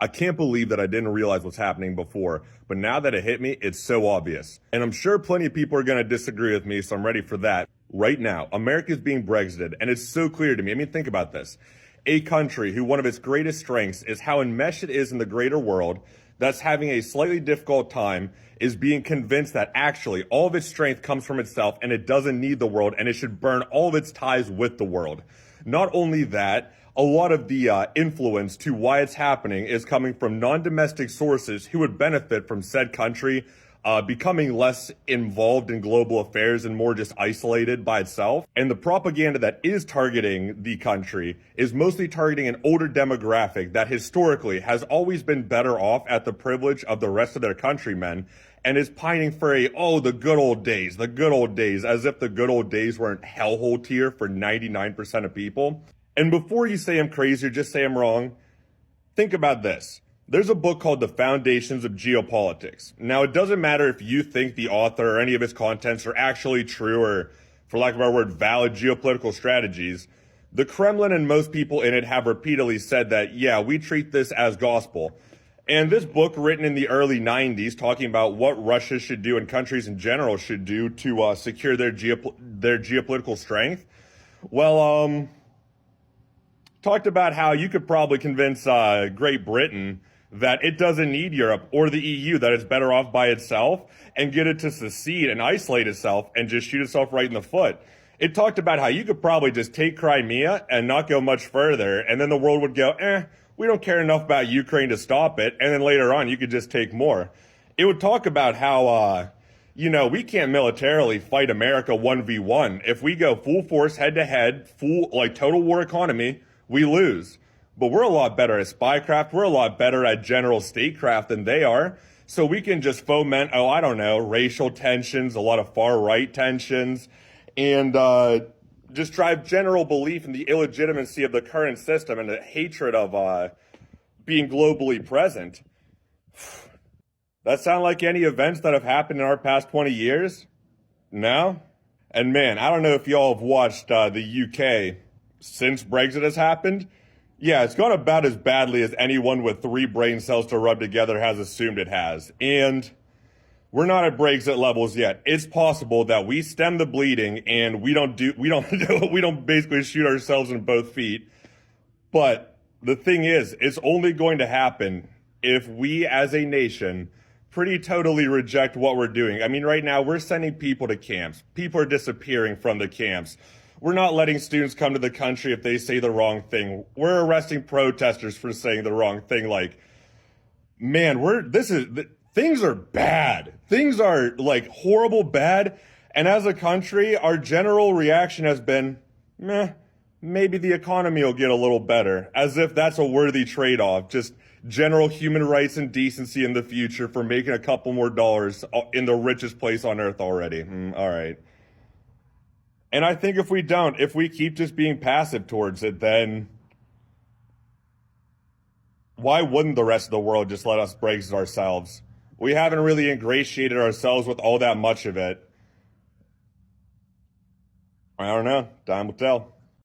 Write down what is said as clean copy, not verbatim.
I can't believe that I didn't realize what's happening before, but now that it hit me, it's so obvious. And I'm sure plenty of people are going to disagree with me, so I'm ready for that. Right now, America is being Brexited, and it's so clear to me. I mean, think about this. A country who one of its greatest strengths is how enmeshed it is in the greater world, that's having a slightly difficult time, is being convinced that actually all of its strength comes from itself and it doesn't need the world and it should burn all of its ties with the world. Not only that, a lot of the influence to why it's happening is coming from non-domestic sources who would benefit from said country becoming less involved in global affairs and more just isolated by itself. And the propaganda that is targeting the country is mostly targeting an older demographic that historically has always been better off at the privilege of the rest of their countrymen and is pining for the good old days, as if the good old days weren't hellhole tier for 99% of people. And before you say I'm crazy or just say I'm wrong, think about this. There's a book called The Foundations of Geopolitics. Now, it doesn't matter if you think the author or any of his contents are actually true or, for lack of a better word, valid geopolitical strategies. The Kremlin and most people in it have repeatedly said that, yeah, we treat this as gospel. And this book, written in the early 90s, talking about what Russia should do and countries in general should do to secure their geopolitical strength, talked about how you could probably convince Great Britain that it doesn't need Europe or the EU, that it's better off by itself, and get it to secede and isolate itself and just shoot itself right in the foot. It talked about how you could probably just take Crimea and not go much further, and then the world would go, we don't care enough about Ukraine to stop it, and then later on you could just take more. It would talk about how, we can't militarily fight America 1v1. If we go full force head-to-head, total war economy, we lose. But we're a lot better at spycraft. We're a lot better at general statecraft than they are. So we can just foment, racial tensions, a lot of far-right tensions, and just drive general belief in the illegitimacy of the current system and the hatred of being globally present. That sound like any events that have happened in our past 20 years? No? And man, I don't know if y'all have watched the UK since Brexit has happened. Yeah, it's gone about as badly as anyone with 3 brain cells to rub together has assumed it has. And we're not at Brexit levels yet. It's possible that we stem the bleeding and we don't basically shoot ourselves in both feet. But the thing is, it's only going to happen if we as a nation pretty totally reject what we're doing. I mean, right now we're sending people to camps. People are disappearing from the camps. We're not letting students come to the country if they say the wrong thing. We're arresting protesters for saying the wrong thing. Things are bad. Things are horrible bad. And as a country, our general reaction has been, maybe the economy will get a little better. As if that's a worthy trade-off. Just general human rights and decency in the future for making a couple more dollars in the richest place on earth already. All right. And I think if we keep just being passive towards it, then why wouldn't the rest of the world just let us Brexit ourselves? We haven't really ingratiated ourselves with all that much of it. I don't know. Time will tell.